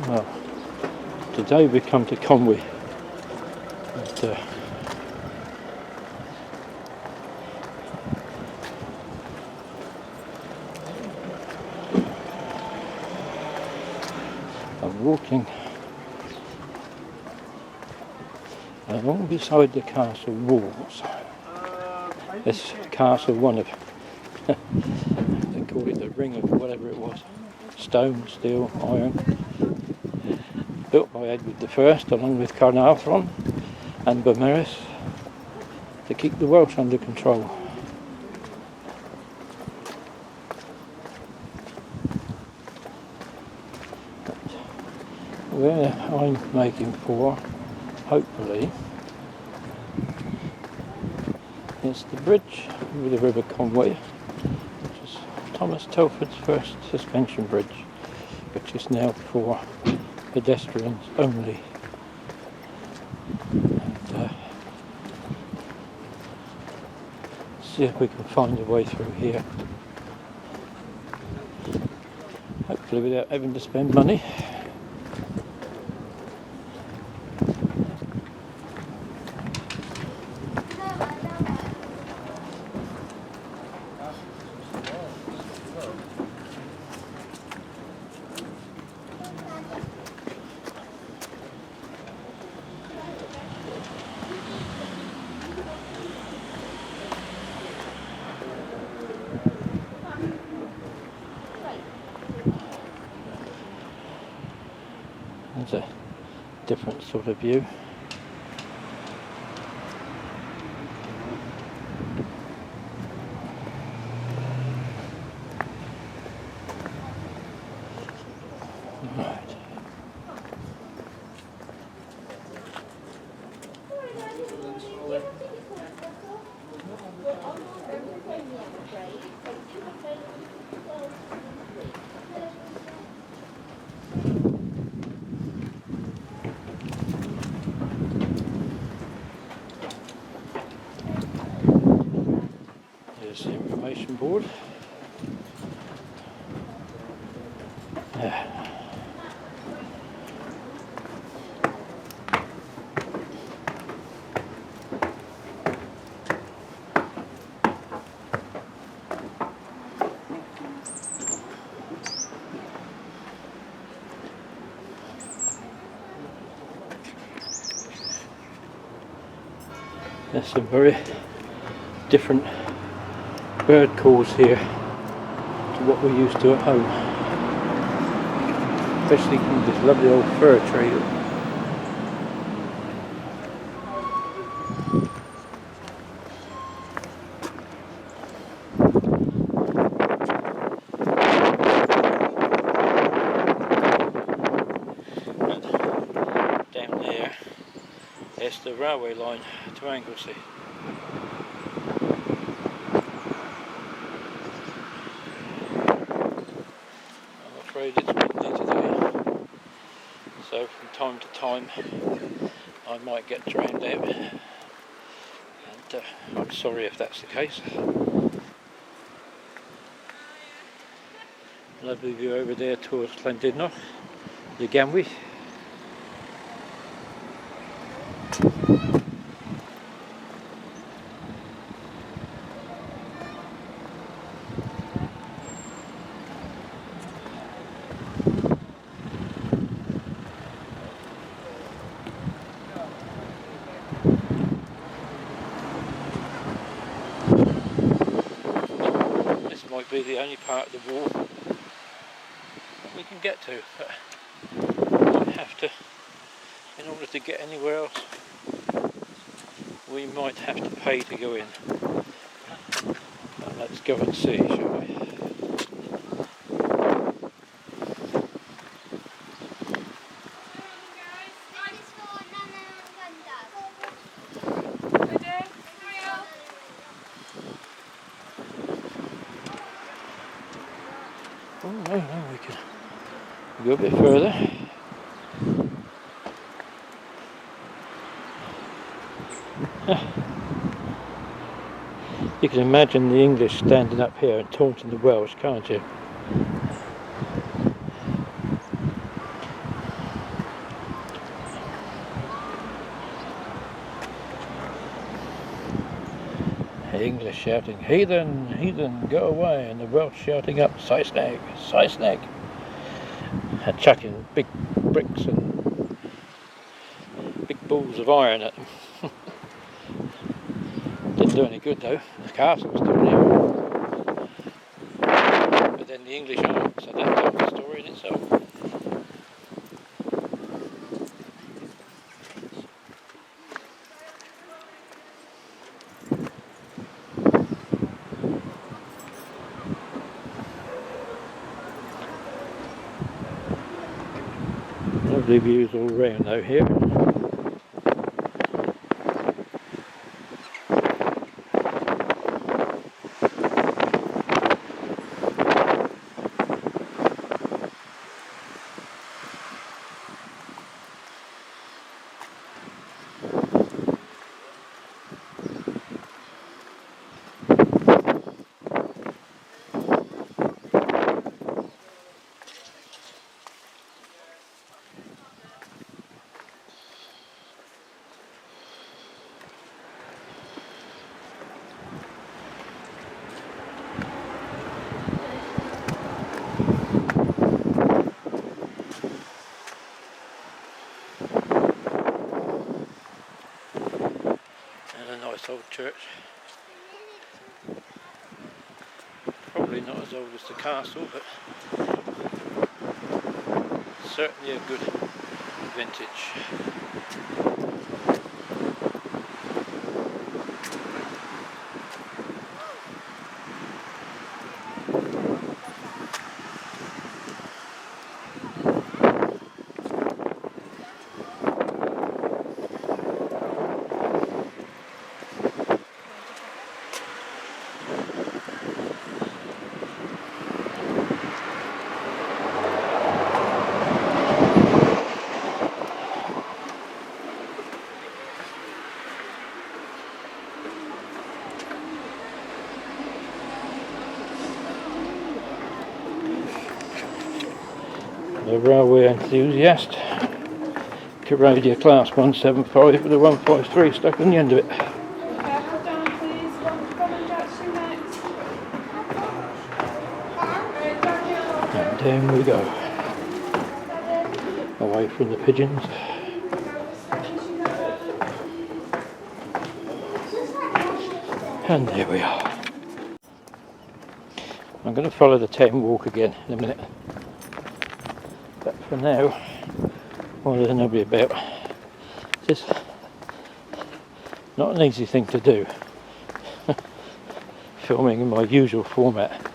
Well, today we come to Conwy, and I'm walking along beside the castle walls. This castle, one of, they call it the ring of whatever it was, stone, steel, iron, built by Edward I along with Carnarvon and Beaumaris to keep the Welsh under control. Where I'm making for, hopefully, is the bridge over the River Conway, which is Thomas Telford's first suspension bridge, which is now for pedestrians only. And, see if we can find a way through here, hopefully without having to spend money. There's a different sort of view. Right. There's the information board. Yeah. There's some very different bird calls here to what we're used to at home, especially from this lovely old fir tree. Down there's the railway line to Anglesey. It's windy today, so from time to time I might get drowned out, and I'm sorry if that's the case. Lovely view over there towards Llandudno, the Conwy. Might be the only part of the wall that we can get to, but we might have to, in order to get anywhere else, might have to pay to go in. Let's go and see, shall we? Oh no, we can go a bit further. You can imagine the English standing up here and taunting the Welsh, can't you? The English shouting, "Heathen, heathen, go away," and the Welsh shouting up, "Saesneg, Saesneg," and chucking big bricks and big balls of iron at them. Didn't do any good though. The castle was still there. But then the English aren't, so that tells the story in itself. Lovely views all round though here. Nice old church. Probably not as old as the castle, but certainly a good vintage. The railway enthusiast, Caradia class 175 with a 153 stuck on the end of it. Hold on please, one junction next. And down we go, away from the pigeons. And there we are. I'm going to follow the town walk again in a minute. But for now, while there's nobody about, it's not an easy thing to do. Filming in my usual format,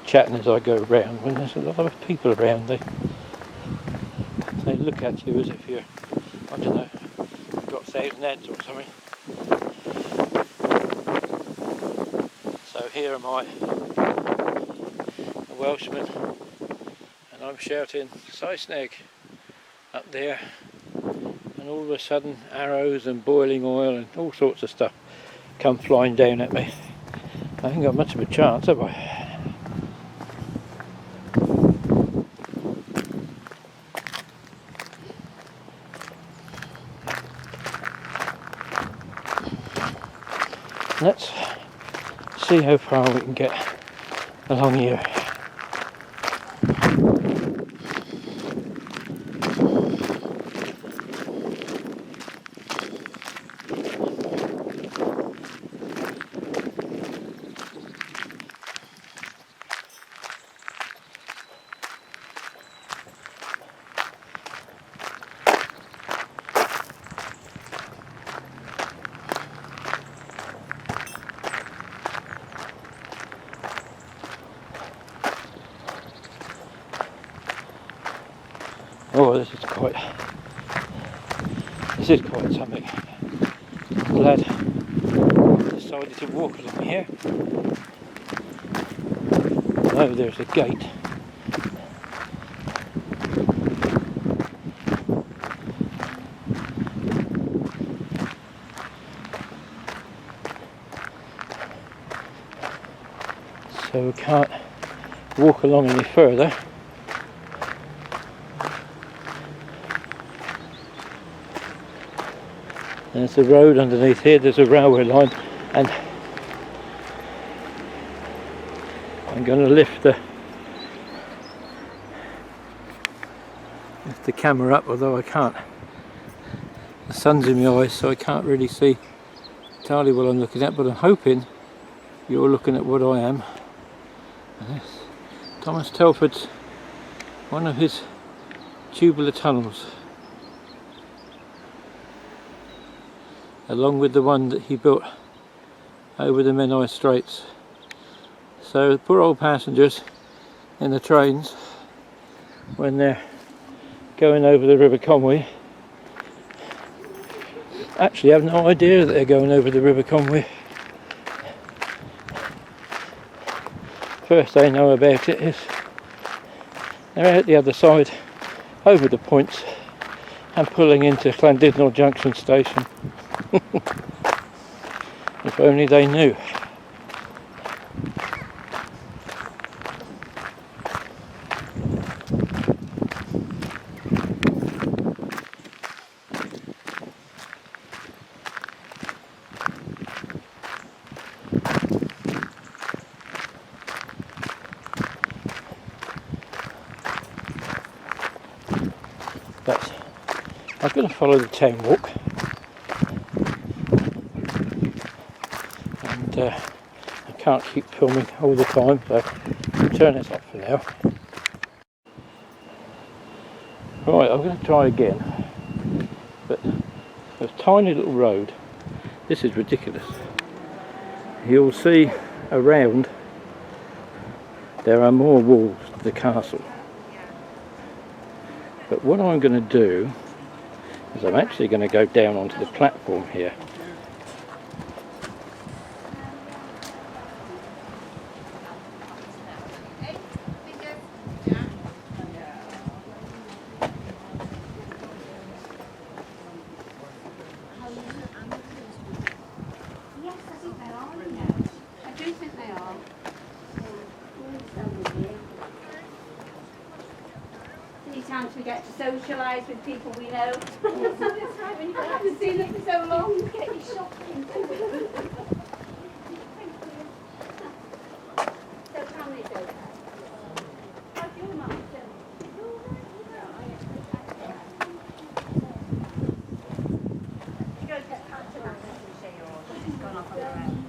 chatting as I go around. When there's a lot of people around, they look at you as if you're, I don't know, you've got 1,000 heads or something. So here am I, a Welshman, and I'm shouting Saesneg up there, and all of a sudden arrows and boiling oil and all sorts of stuff come flying down at me. I ain't got much of a chance, have I? Let's see how far we can get along here. this is quite something. I'm glad I decided to walk along here. Oh, there's a gate. So we can't walk along any further. There's a road underneath here, there's a railway line, and I'm going to lift the camera up, although I can't. The sun's in my eyes, so I can't really see entirely what I'm looking at, but I'm hoping you're looking at what I am. And this, Thomas Telford's, one of his tubular tunnels, along with the one that he built over the Menai Straits. So the poor old passengers in the trains, when they're going over the River Conwy, actually have no idea that they're going over the River Conwy. First they know about it is they're out the other side, over the points, and pulling into Llandudno Junction Station. If only they knew. But I'm going to follow the town walk, and I can't keep filming all the time, so I'll turn this off for now. Right, I'm going to try again, but there's a tiny little road. This is ridiculous. You'll see around there are more walls to the castle. But what I'm going to do is I'm actually going to go down onto the platform here. Yes, I think they are, you know. I do think they are. Any chance we get to socialise with people we know? I haven't seen them for so long. Get you shopping. So family's okay. How's your mum? Go get back to that and share yours. She's gone off on her own.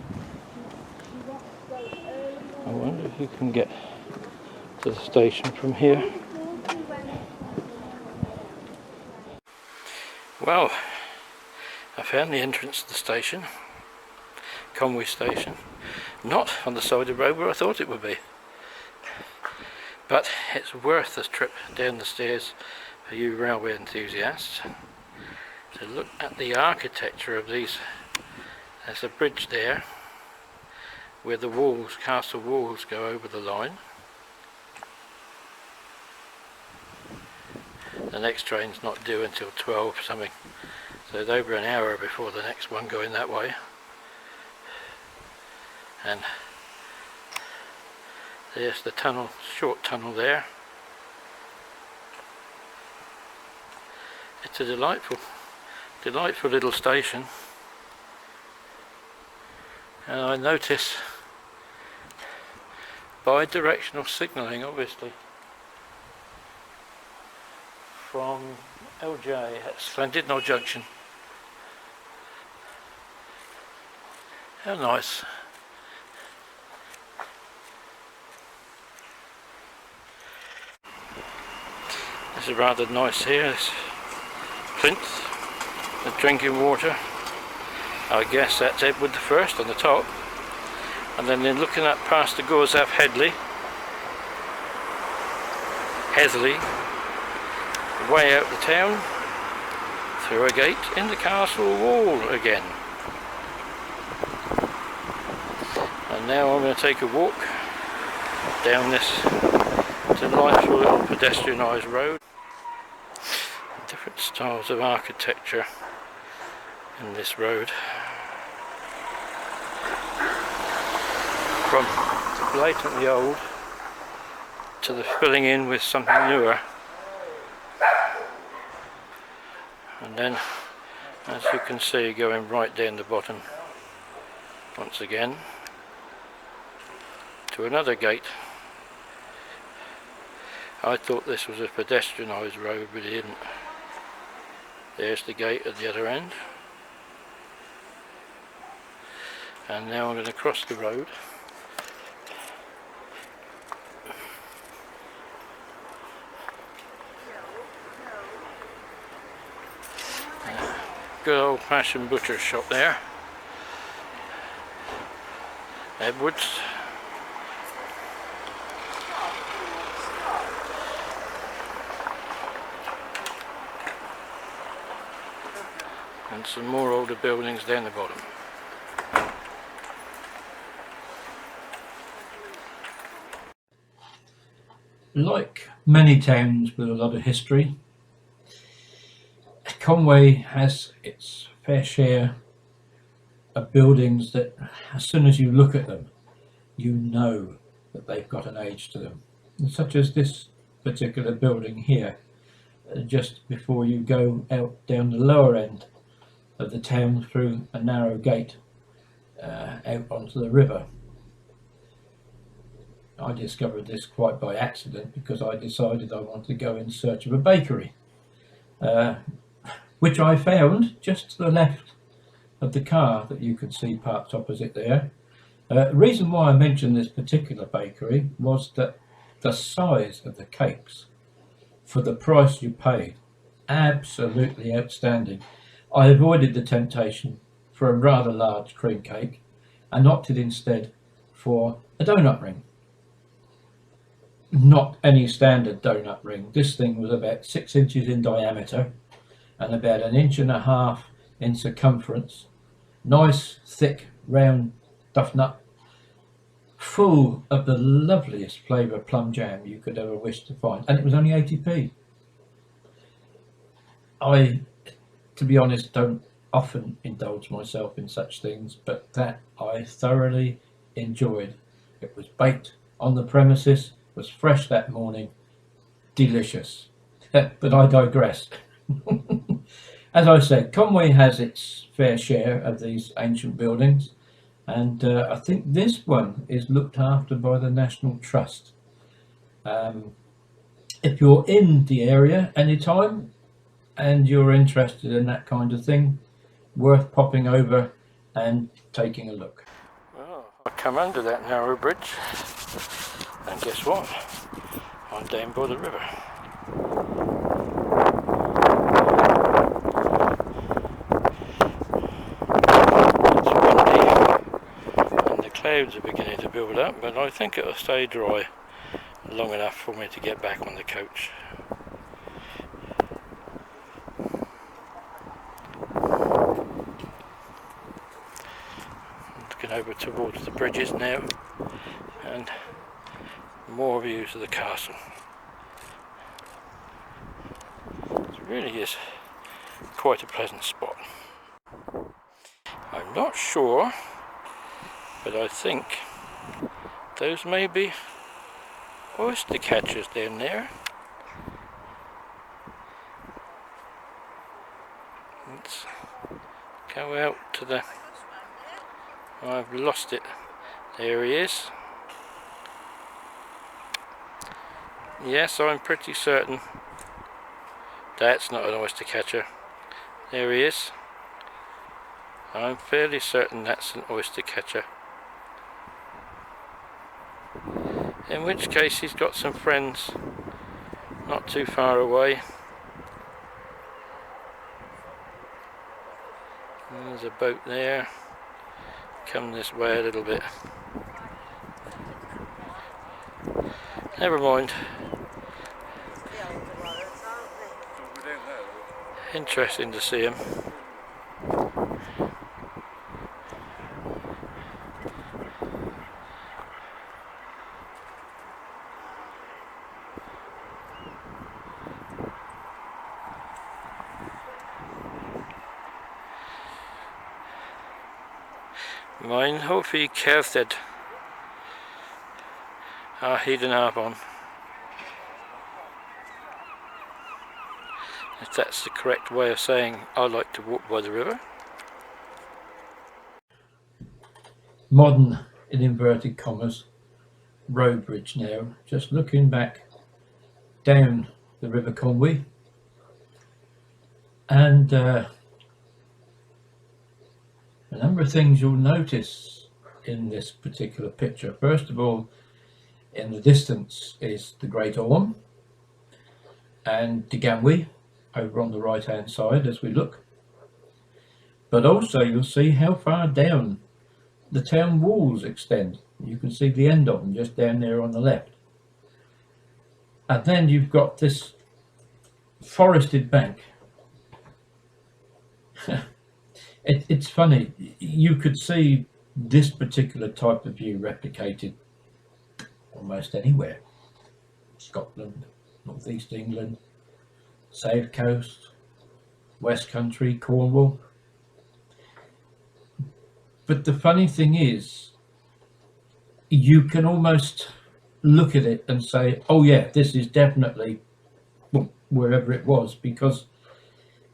I wonder if you can get to the station from here. Well, I found the entrance to the station, Conwy Station, not on the side of the road where I thought it would be, but it's worth the trip down the stairs for you railway enthusiasts. So look at the architecture of these. There's a bridge there where the walls, castle walls, go over the line. The next train's not due until 12 something, so it's over an hour before the next one going that way. And there's the tunnel, short tunnel there. It's a delightful little station, and I notice bi-directional signalling, obviously, from LJ at Llandudno Junction. How nice. This is rather nice here, this plinth, the drinking water. I guess that's Edward I on the top. And then looking up past the Gorzaf Headley, way out the town through a gate in the castle wall again. And now I'm going to take a walk down this delightful little pedestrianised road. Different styles of architecture in this road. From the blatantly old to the filling in with something newer. And then, as you can see, going right down the bottom once again to another gate. I thought this was a pedestrianised road, but it isn't. There's the gate at the other end. And now I'm going to cross the road. Good old fashioned butcher shop there. Edwards. And some more older buildings down the bottom. Like many towns with a lot of history, Conway has its fair share of buildings that, as soon as you look at them, you know that they've got an age to them. Such as this particular building here, just before you go out down the lower end of the town through a narrow gate out onto the river. I discovered this quite by accident because I decided I wanted to go in search of a bakery, which I found just to the left of the car that you can see parked opposite there. The reason why I mentioned this particular bakery was that the size of the cakes for the price you paid, absolutely outstanding. I avoided the temptation for a rather large cream cake and opted instead for a donut ring. Not any standard donut ring. This thing was about 6 inches in diameter and about 1.5 inches in circumference. Nice, thick, round duff nut, full of the loveliest flavour plum jam you could ever wish to find, and it was only 80p. I, to be honest, don't often indulge myself in such things, but that I thoroughly enjoyed. It was baked on the premises, was fresh that morning, delicious. But I digress. As I said, Conway has its fair share of these ancient buildings, and I think this one is looked after by the National Trust. If you're in the area anytime and you're interested in that kind of thing, worth popping over and taking a look. Well, I come under that narrow bridge, and guess what? I'm down by the river. Clouds are beginning to build up, but I think it'll stay dry long enough for me to get back on the coach. Looking over towards the bridges now, and more views of the castle. It really is quite a pleasant spot. I'm not sure, but I think those may be oyster catchers down there. Let's go out to the... I've lost it. There he is. Yes, I'm pretty certain that's not an oyster catcher. There he is. I'm fairly certain that's an oyster catcher. In which case he's got some friends not too far away. There's a boat there. Come this way a little bit. Never mind. Interesting to see him. Mine hopefully Kersted hidden Arbon, if that's the correct way of saying I like to walk by the river. Modern, in inverted commas, road bridge now, just looking back down the River Conwy, and a number of things you'll notice in this particular picture. First of all, in the distance is the Great Orme and the Conwy over on the right hand side as we look, but also you'll see how far down the town walls extend. You can see the end of them just down there on the left, and then you've got this forested bank. It's funny, you could see this particular type of view replicated almost anywhere. Scotland, northeast England, South Coast, West Country, Cornwall. But the funny thing is, you can almost look at it and say, oh yeah, this is definitely wherever it was, because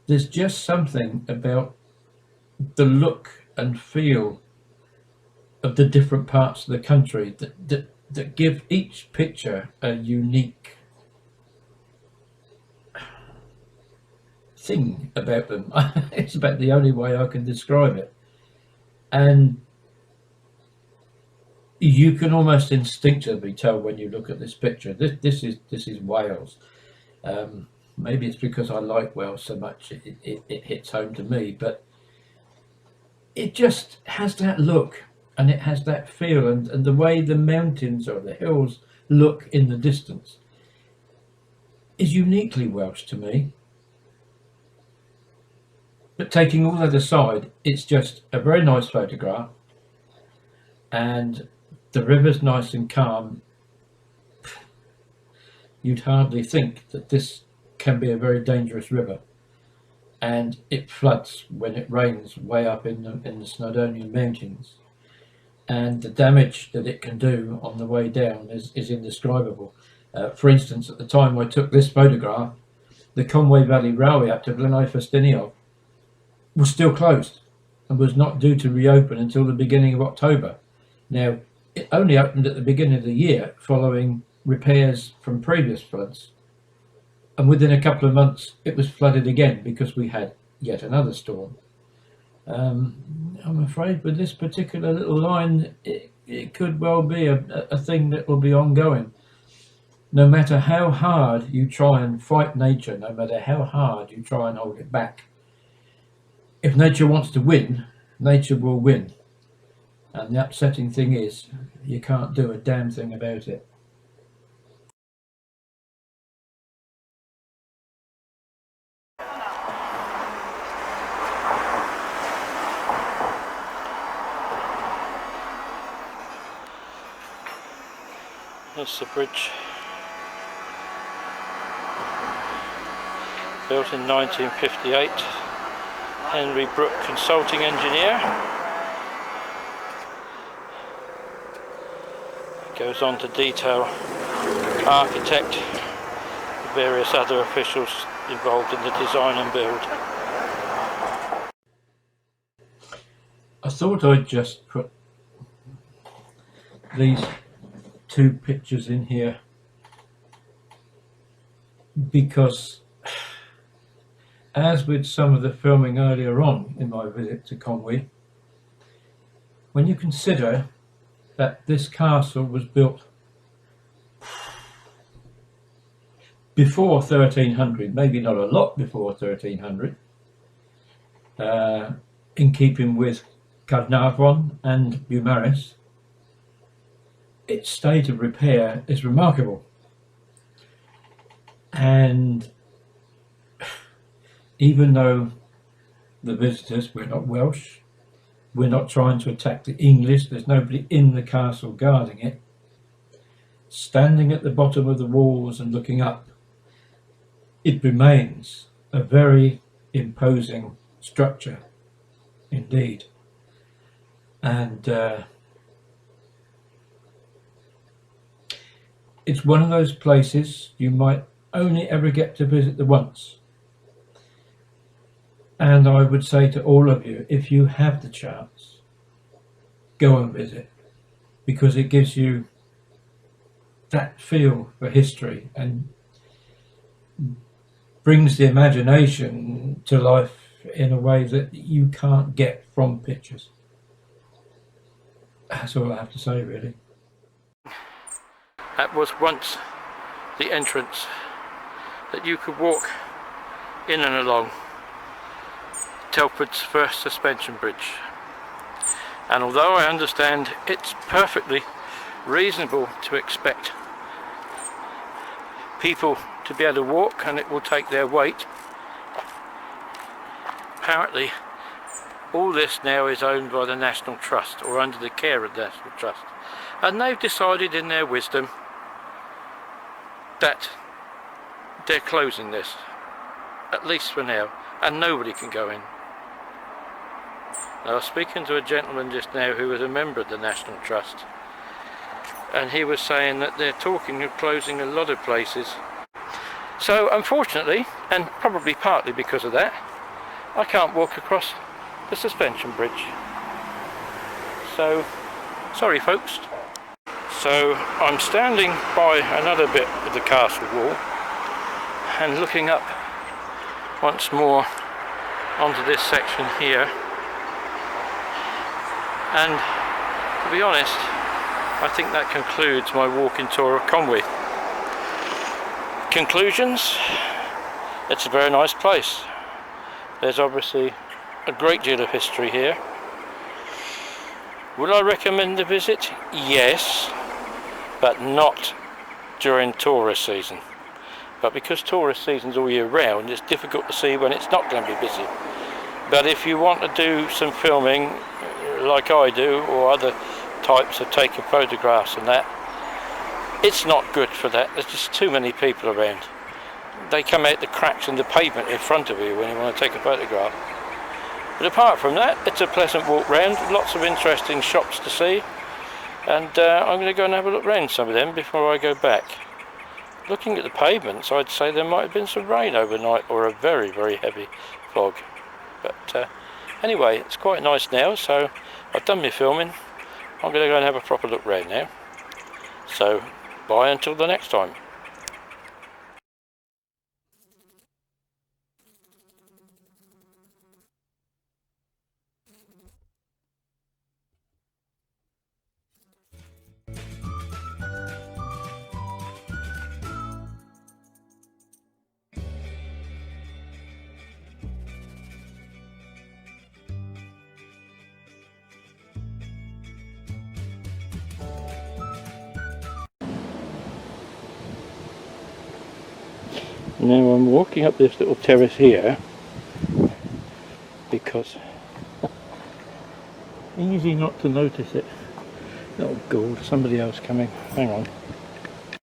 there's just something about the look and feel of the different parts of the country that give each picture a unique thing about them. It's about the only way I can describe it. And you can almost instinctively tell when you look at this picture, this is Wales. Maybe it's because I like Wales so much it hits home to me, but it just has that look and it has that feel, and the way the mountains or the hills look in the distance is uniquely Welsh to me. But taking all that aside, it's just a very nice photograph, and the river's nice and calm. You'd hardly think that this can be a very dangerous river, and it floods when it rains way up in the Snowdonian mountains, and the damage that it can do on the way down is indescribable. For instance, at the time I took this photograph, the Conway Valley Railway up to Glenifestiniog was still closed and was not due to reopen until the beginning of October. Now, it only opened at the beginning of the year following repairs from previous floods, and within a couple of months it was flooded again because we had yet another storm. I'm afraid with this particular little line, it could well be a thing that will be ongoing. No matter how hard you try and fight nature, no matter how hard you try and hold it back, if nature wants to win, nature will win. And the upsetting thing is, you can't do a damn thing about it. That's the bridge. Built in 1958. Henry Brook Consulting Engineer. Goes on to detail architect, various other officials involved in the design and build. I thought I'd just put these two pictures in here because, as with some of the filming earlier on in my visit to Conwy, when you consider that this castle was built before 1300, maybe not a lot before 1300, in keeping with Caernarfon and Beaumaris, its state of repair is remarkable. And even though the visitors, we're not Welsh, we're not trying to attack the English, there's nobody in the castle guarding it, standing at the bottom of the walls and looking up, it remains a very imposing structure indeed. And it's one of those places you might only ever get to visit once. And I would say to all of you, if you have the chance, go and visit, because it gives you that feel for history and brings the imagination to life in a way that you can't get from pictures. That's all I have to say, really. That was once the entrance that you could walk in and along Telford's first suspension bridge. And although I understand it's perfectly reasonable to expect people to be able to walk and it will take their weight, apparently all this now is owned by the National Trust, or under the care of the National Trust, and they've decided in their wisdom that they're closing this, at least for now, and nobody can go in. I was speaking to a gentleman just now who was a member of the National Trust, and he was saying that they're talking of closing a lot of places. So unfortunately, and probably partly because of that, I can't walk across the suspension bridge. So, sorry folks. So I'm standing by another bit of the castle wall and looking up once more onto this section here. And to be honest, I think that concludes my walking tour of Conwy. Conclusions? It's a very nice place. There's obviously a great deal of history here. Would I recommend the visit? Yes, but not during tourist season. But because tourist season's all year round, it's difficult to see when it's not going to be busy. But if you want to do some filming like I do, or other types of taking photographs and that, it's not good for that. There's just too many people around. They come out the cracks in the pavement in front of you when you want to take a photograph. But apart from that, it's a pleasant walk round, lots of interesting shops to see, and I'm going to go and have a look round some of them before I go back. Looking at the pavements, I'd say there might have been some rain overnight, or a very, very heavy fog. But anyway, it's quite nice now, so I've done my filming. I'm going to go and have a proper look round now. So, bye until the next time. Now I'm walking up this little terrace here because easy not to notice it. Oh God, somebody else coming. Hang on.